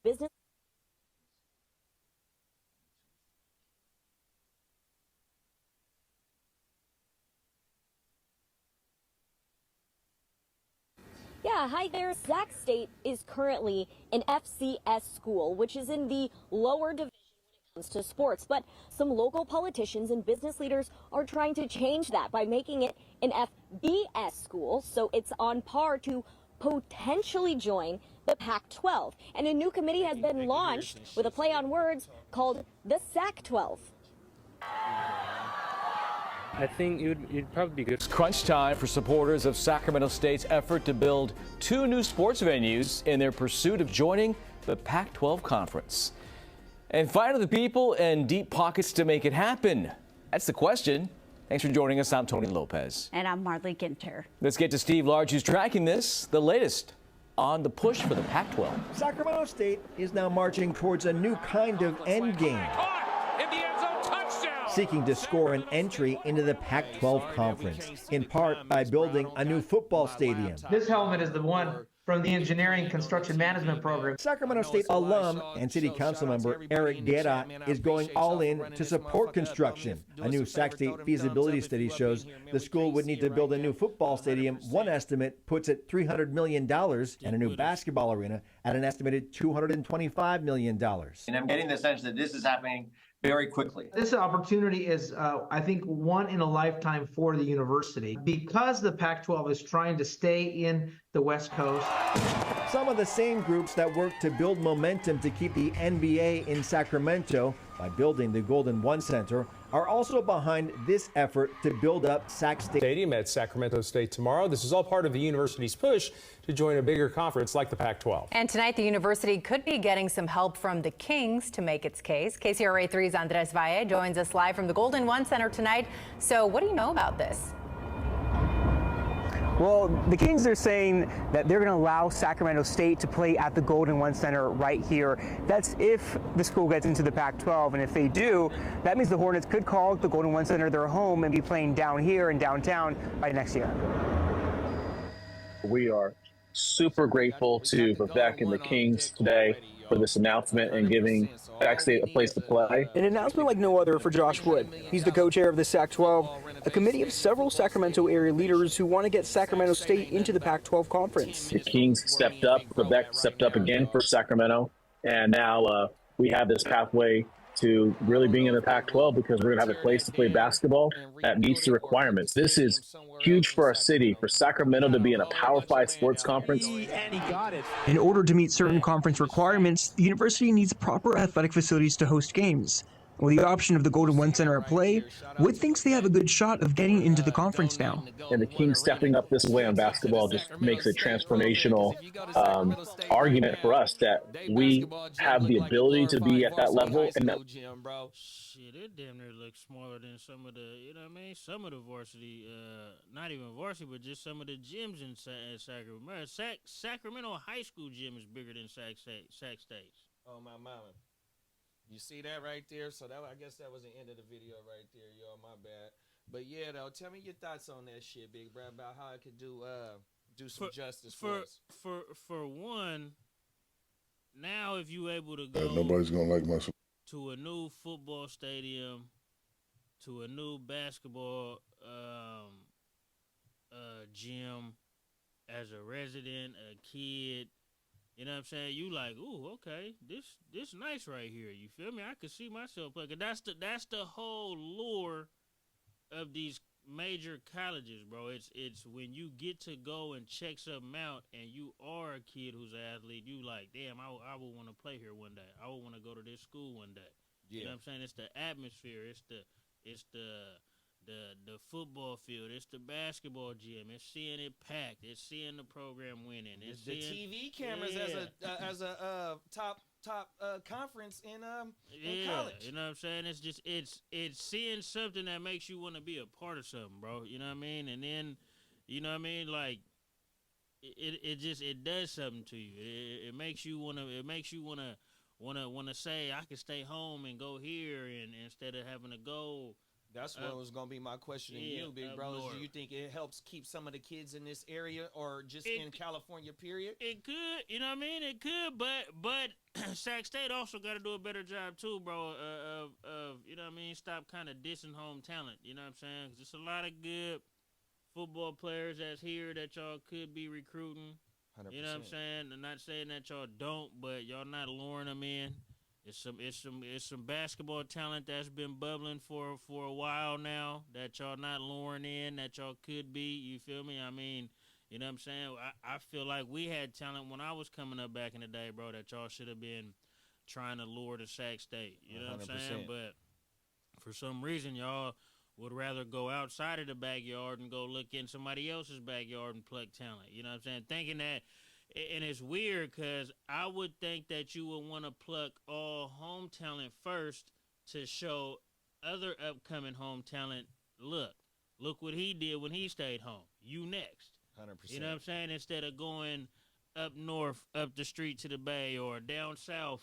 business. Yeah, hi there. Sac State is currently an FCS school, which is in the lower division when it comes to sports. But some local politicians and business leaders are trying to change that by making it an FBS school, so it's on par to potentially join the Pac-12. And a new committee has been launched with a play on words called the Sac-12. I think it'd probably be good. It's crunch time for supporters of Sacramento State's effort to build 2 new sports venues in their pursuit of joining the Pac-12 conference. And find the people and deep pockets to make it happen. That's the question. Thanks for joining us. I'm Tony Lopez. And I'm Marley Ginter. Let's get to Steve Large, who's tracking this, the latest on the push for the Pac-12. Sacramento State is now marching towards a new kind of end game, seeking to score an entry into the Pac-12 conference, in part by building a new football stadium. This helmet is the one from the engineering construction management program. Sacramento State alum and city council member Eric Guerra is going all in to support construction. A new Sac State feasibility study shows the school would need to build a new football stadium. One estimate puts it $300 million, and a new basketball arena at an estimated $225 million. And I'm getting the sense that this is happening very quickly. This opportunity is, I think, one in a lifetime for the university because the Pac-12 is trying to stay in the West Coast. Some of the same groups that work to build momentum to keep the NBA in Sacramento by building the Golden One Center are also behind this effort to build up Sac State Stadium at Sacramento State tomorrow. This is all part of the university's push to join a bigger conference like the Pac-12. And tonight, the university could be getting some help from the Kings to make its case. KCRA 3's Andres Valle joins us live from the Golden One Center tonight. So what do you know about this? Well, the Kings are saying that they're going to allow Sacramento State to play at the Golden One Center right here. That's if the school gets into the Pac-12, and if they do, that means the Hornets could call the Golden One Center their home and be playing down here in downtown by next year. We are super grateful to Vivek and the Kings today for this announcement and giving Sac State a place to play. An announcement like no other for Josh Wood. He's the co-chair of the Sac-12, a committee of several Sacramento area leaders who want to get Sacramento State into the Pac-12 conference. The Kings stepped up, Vivek stepped up again for Sacramento, and now we have this pathway to really being in the Pac-12 because we're going to have a place to play basketball that meets the requirements. This is huge for our city, for Sacramento to be in a Power 5 sports conference. In order to meet certain conference requirements, the university needs proper athletic facilities to host games. With the option of the Golden One Center at play, Wood thinks they have a good shot of getting into the conference now. And the Kings stepping up this way on basketball just makes a transformational argument for us that we have the ability to be at that level. And that shit, it damn near looks smaller than some of the, you know what I mean? Some of the varsity, not even varsity, but just some of the gyms in Sacramento. Sacramento High School gym is bigger than Sac State's. Oh, my mama. You see that right there? So that, I guess that was the end of the video right there, y'all. My bad. But yeah, though, tell me your thoughts on that shit, big bro, about how it could do some justice for us. For one, now if you able to go, nobody's gonna like my to a new football stadium, to a new basketball gym, as a resident, a kid. You know what I'm saying? You like, ooh, okay, this nice right here. You feel me? I could see myself playing. That's the whole lure of these major colleges, bro. It's when you get to go and check something out, and you are a kid who's an athlete. You like, damn, I would want to play here one day. I would want to go to this school one day. Yeah. You know what I'm saying? It's the atmosphere. It's the football field, it's the basketball gym, it's seeing it packed, it's seeing the program winning, it's the TV cameras as a top conference in college. You know what I'm saying? It's just it's seeing something that makes you want to be a part of something, bro. You know what I mean? And then, you know what I mean, like it does something to you. It makes you wanna say I can stay home and go here, and instead of having to go That's what was going to be my question to you, big bro. Do you think it helps keep some of the kids in this area or just in California, period? It could, you know what I mean? It could, but Sac State also got to do a better job too, bro, of you know what I mean? Stop kind of dissing home talent, you know what I'm saying? 'Cause there's a lot of good football players that's here that y'all could be recruiting. 100%. You know what I'm saying? I'm not saying that y'all don't, but y'all not luring them in. It's some basketball talent that's been bubbling for a while now that y'all not luring in, that y'all could be. You feel me? I mean, you know what I'm saying? I feel like we had talent when I was coming up back in the day, bro, that y'all should have been trying to lure to Sac State. You know what I'm saying? But for some reason, y'all would rather go outside of the backyard and go look in somebody else's backyard and pluck talent. You know what I'm saying? Thinking that. And it's weird because I would think that you would want to pluck all home talent first to show other upcoming home talent, look what he did when he stayed home. You next. 100%. You know what I'm saying? Instead of going up north, up the street to the Bay or down south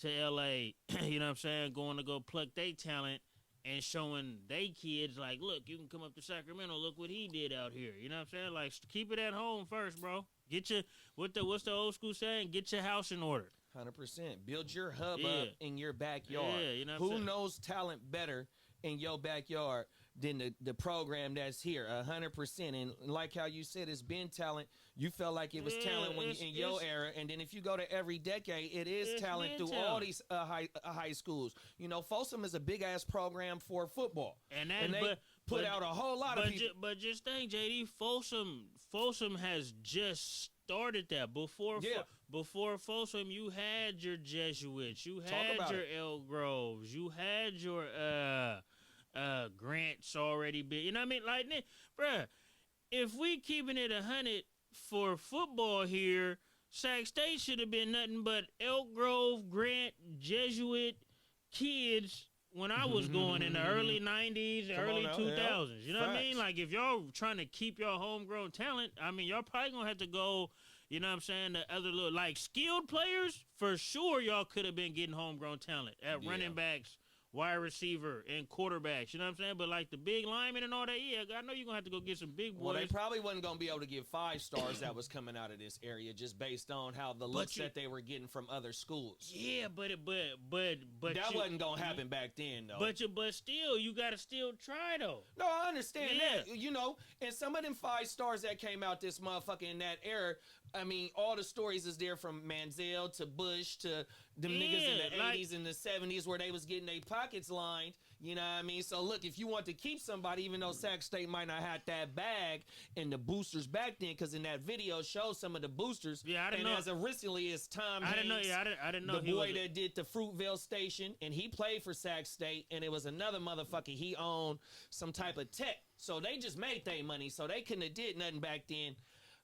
to L.A., you know what I'm saying, going to go pluck their talent and showing they kids, like, look, you can come up to Sacramento, look what he did out here. You know what I'm saying? Like, keep it at home first, bro. Get your, what's the old school saying? Get your house in order. 100%. Build your hub up in your backyard. Yeah, you know what I'm saying? Who knows talent better in your backyard than the program that's here? 100%. And like how you said, it's been talent. You felt like it was talent when in your era, and then if you go to every decade, it is talent through all these high schools. You know, Folsom is a big ass program for football, and they put out a whole lot of people. But just think, JD, Folsom has just started that. Before Folsom, you had your Jesuits, you had your Elk Groves, you had your Grants already been. You know what I mean? Like, bruh, if we keeping it 100 for football here, Sac State should have been nothing but Elk Grove, Grant, Jesuit kids when I was going in the early 90s, early 2000s. You know what I mean? Like, if y'all trying to keep your homegrown talent, I mean, y'all probably going to have to go, you know what I'm saying, the other little, like, skilled players, for sure y'all could have been getting homegrown talent at running backs, wide receiver, and quarterbacks, you know what I'm saying? But, like, the big linemen and all that, I know you're going to have to go get some big boys. Well, they probably wasn't going to be able to get 5 stars that was coming out of this area just based on how the looks that they were getting from other schools. Yeah, but that wasn't going to happen back then, though. But still, you got to still try, though. No, I understand that, you know, and some of them 5 stars that came out this motherfucker in that era, I mean, all the stories is there from Manziel to Bush to them niggas in the 80s and the 70s where they was getting their pockets lined, you know what I mean? So, look, if you want to keep somebody, even though Sac State might not have that bag and the boosters back then, because in that video shows some of the boosters. Yeah, I didn't know. As recently as Tom Hanks, I didn't know the boy that did the Fruitvale Station, and he played for Sac State, and it was another motherfucker. He owned some type of tech. So they just made their money, so they couldn't have did nothing back then.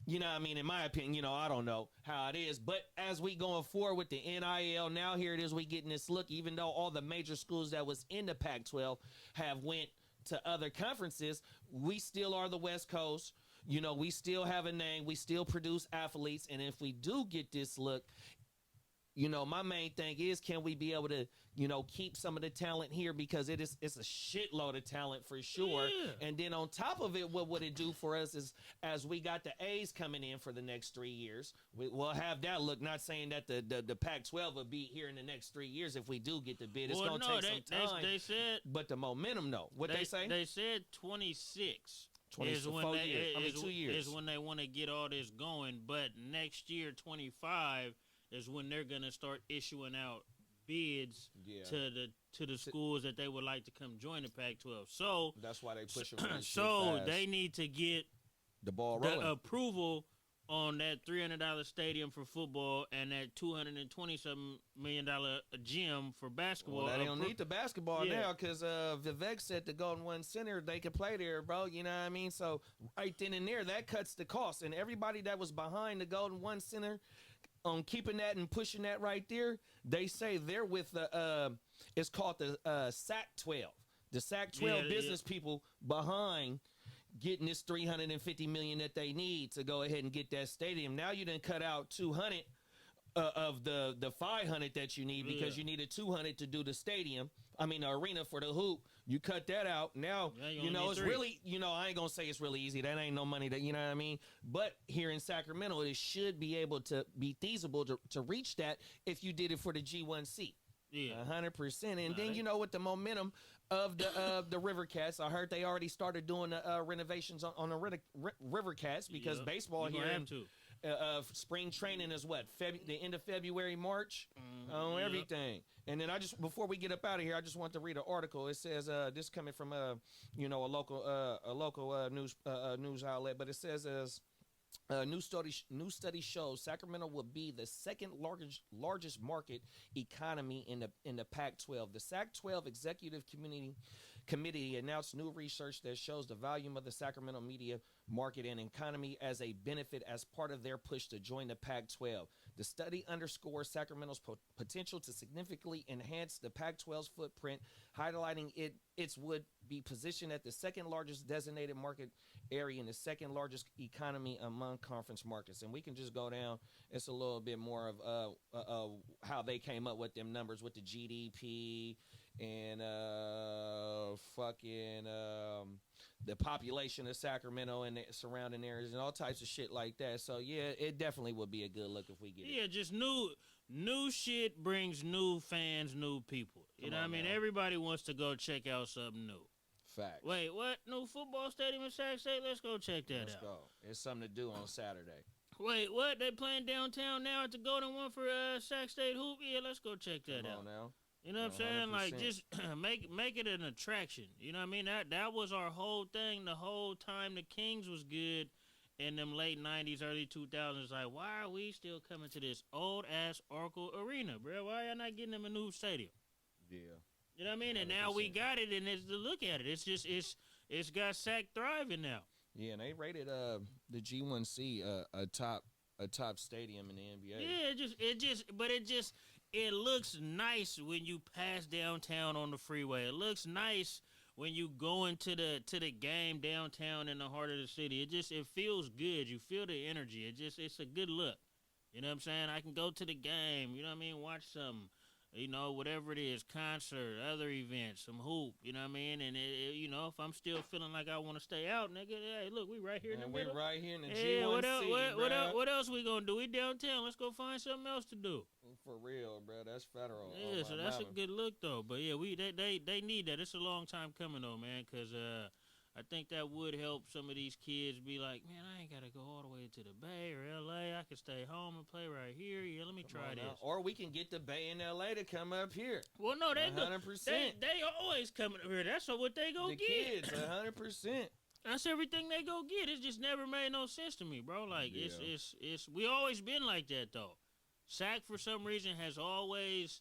You know what I mean? In my opinion, you know, I don't know how it is. But as we going forward with the NIL, now here it is, we getting this look, even though all the major schools that was in the Pac-12 have went to other conferences, we still are the West Coast. You know, we still have a name. We still produce athletes. And if we do get this look, you know, my main thing is, can we be able to, you know, keep some of the talent here, because it's a shitload of talent for sure. Yeah. And then on top of it, what would it do for us is, as we got the A's coming in for the next 3 years, we'll have that look. Not saying that the Pac-12 will be here in the next 3 years if we do get the bid. It's going to take some time. They said, but the momentum, no. What they say? They said 26. Is when 2 years. Is when they want to get all this going. But next year, 25, is when they're gonna start issuing out bids to the schools that they would like to come join the Pac-12. So that's why they push them. So they need to get the ball rolling. The approval on that $300 stadium for football and that $220-something million gym for basketball. Well, they don't need the basketball now, because Vivek said the Golden One Center, they could play there, bro. You know what I mean? So right then and there, that cuts the cost. And everybody that was behind the Golden One Center on keeping that and pushing that right there, they say they're with the it's called the SAC-12. The SAC-12 business people behind getting this $350 million that they need to go ahead and get that stadium. Now you done cut out 200 of the 500 that you need, because you needed 200 to do the stadium. I mean, the arena for the hoop. You cut that out. Now, you know, need it's 3. really, I ain't going to say it's really easy. That ain't no money that, you know what I mean? But here in Sacramento, it should be able to be feasible to reach that if you did it for the G1C. Yeah. 100%. And then, with the momentum of the River Cats, I heard they already started doing the renovations on the River Cats because baseball here in spring training is what? The end of February, March on everything. And then before we get up out of here, I just want to read an article. It says this coming from a local news outlet, but it says new study shows Sacramento will be the second largest market economy in the Pac-12. The Sac-12 Executive Committee announced new research that shows the volume of the Sacramento media market and economy as a benefit as part of their push to join the Pac-12. The study underscores Sacramento's potential to significantly enhance the Pac-12's footprint, highlighting its would be positioned at the second largest designated market area and the second largest economy among conference markets. And we can just go down. It's a little bit more of how they came up with them numbers with the GDP and the population of Sacramento and the surrounding areas and all types of shit like that. So yeah, it definitely would be a good look if we get it. Yeah, just new shit brings new fans, new people. You know what I mean? Everybody wants to go check out something new. Facts. Wait, what? New football stadium in Sac State? Let's go check that out. Let's go. It's something to do on Saturday. Wait, what? They playing downtown now at the Golden One for Sac State Hoop? Yeah, let's go check that out. Come on now. You know what I'm saying? Like, just make it an attraction. You know what I mean? That was our whole thing the whole time the Kings was good in them late 90s, early 2000s. Like, why are we still coming to this old-ass Oracle Arena, bro? Why y'all not getting them a new stadium? Yeah. You know what I mean? And now we got it, and it's to look at it. It's just, it's got Sac thriving now. Yeah, and they rated the G1C a top stadium in the NBA. Yeah, it looks nice when you pass downtown on the freeway. It looks nice when you go into the game downtown in the heart of the city. It feels good. You feel the energy. It's a good look. You know what I'm saying? I can go to the game, you know what I mean, watch some, whatever it is, concert, other events, some hoop, you know what I mean? And, if I'm still feeling like I want to stay out, nigga, hey, look, we right here in the middle. We right here in the G1C, what else we gonna do? We downtown. Let's go find something else to do. For real, bro. That's federal. Yeah, so that's a good look, though. But, yeah, they need that. It's a long time coming, though, man, because I think that would help some of these kids be like, man, I ain't got to go all the way to the Bay or L.A. I can stay home and play right here. Yeah, let me try this. Or we can get the Bay in L.A. to come up here. Well, no, 100%. They always coming up here. That's what they go the get. Kids, 100%. That's everything they go get. It just never made no sense to me, bro. Like, it's we always been like that, though. Sac, for some reason, has always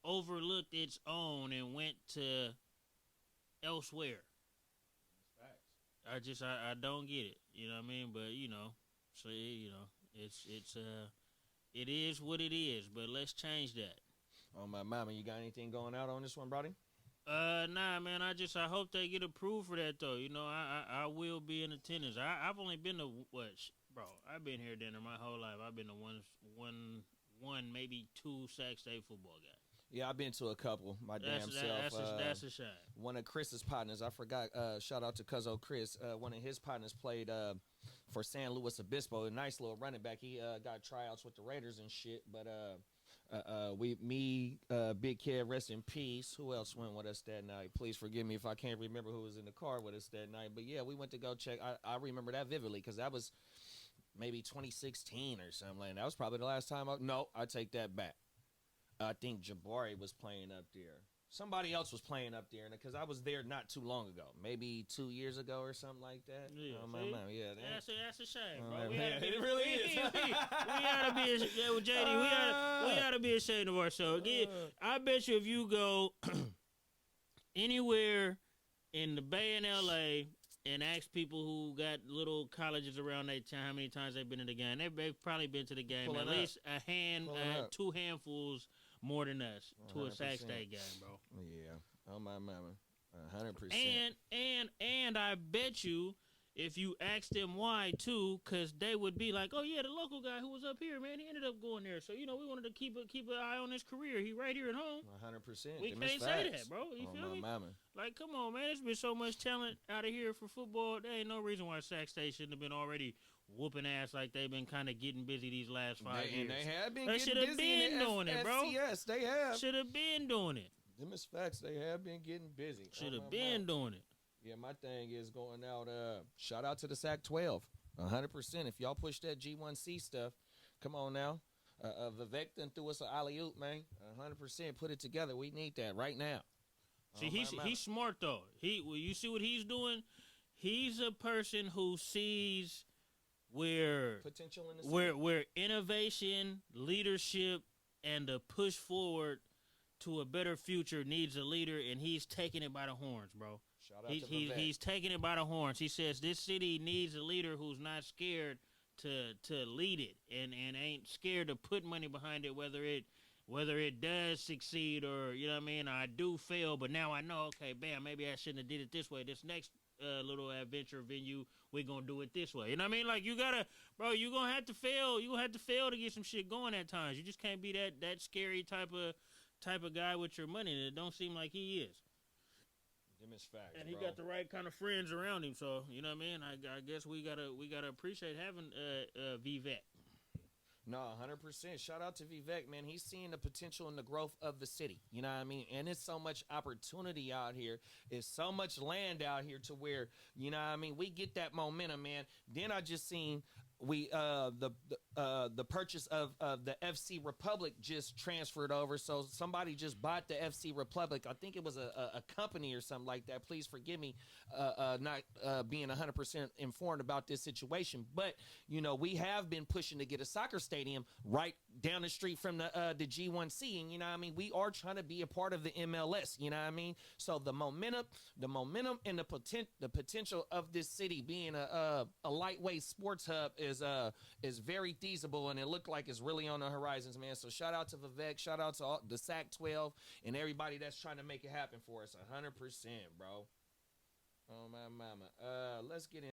overlooked its own and went to elsewhere. I don't get it. You know what I mean? But, so, it is what it is, but let's change that. Oh, my mama, you got anything going out on this one, Brody? Nah, man, I hope they get approved for that, though. I will be in attendance. I've only been to, bro, I've been here dinner my whole life. I've been to one, maybe 2 Sac State football games. Yeah, I've been to a couple. That's a shame. One of Chris's partners, I forgot. Shout out to Cuzzo Chris. One of his partners played for San Luis Obispo. A nice little running back. He got tryouts with the Raiders and shit. But Big Kid, rest in peace. Who else went with us that night? Please forgive me if I can't remember who was in the car with us that night. But yeah, we went to go check. I remember that vividly because that was maybe 2016 or something like that. That was probably the last time. I take that back. I think Jabari was playing up there. Somebody else was playing up there, because I was there not too long ago, maybe 2 years ago or something like that. Yeah, yeah, that's a shame, bro. It really is. We gotta be ashamed, JD. We gotta be ashamed of ourselves. I bet you if you go anywhere in the Bay in LA and ask people who got little colleges around their town how many times they've been to the game, they've probably been to the game at least two handfuls. More than us to a Sac State game, bro. Yeah, oh my mama, 100%. And I bet you, if you asked them why too, because they would be like, oh yeah, the local guy who was up here, man, he ended up going there. So, we wanted to keep an eye on his career. He right here at home. 100%. We can't say that, bro. You feel me? Mama. Like, come on, man. There's been so much talent out of here for football. There ain't no reason why Sac State shouldn't have been already whooping ass like they've been kind of getting busy these last 5 years. And they have been they getting should have busy been doing it, bro. Yes, they have. Should have been doing it. Them is facts. They have been getting busy. Should have been doing it. Yeah, my thing is going out. Shout out to the Sac 12. 100%. If y'all push that G1C stuff, come on now. Vivek done threw us an alley-oop, man. 100%. Put it together. We need that right now. See, he's smart though. You see what he's doing? He's a person who sees where potential in the where innovation, leadership, and a push forward to a better future needs a leader, and he's taking it by the horns, bro. Shout out to Vivek. He's taking it by the horns. He says this city needs a leader who's not scared to lead it and ain't scared to put money behind it, whether it does succeed or, I do fail, but now I know, okay, bam, maybe I shouldn't have did it this way. This next little adventure venue, we're going to do it this way. You know what I mean? Like, you got to, bro, you're going to have to fail. You're going to have to fail to get some shit going at times. You just can't be that scary type of guy with your money, and it don't seem like he is. Them is facts, and he bro. got the right kind of friends around him, so, you know what I mean? I guess we gotta appreciate having Vivek. No, 100%. Shout out to Vivek, man. He's seeing the potential and the growth of the city. You know what I mean? And it's so much opportunity out here. It's so much land out here to where, you know what I mean? We get that momentum, man. Then I just seen the purchase of the FC Republic just transferred over. So somebody just bought the FC Republic. I think it was a company or something like that. Please forgive me not being 100% informed about this situation. But, we have been pushing to get a soccer stadium right down the street from the G1C. And, you know what I mean? We are trying to be a part of the MLS. You know what I mean? So the momentum and the potential of this city being a lightweight sports hub is very feasible, and it looked like it's really on the horizons, man. So shout out to Vivek, shout out to the Sac 12 and everybody that's trying to make it happen for us. 100%, bro. Oh my mama. Let's get in.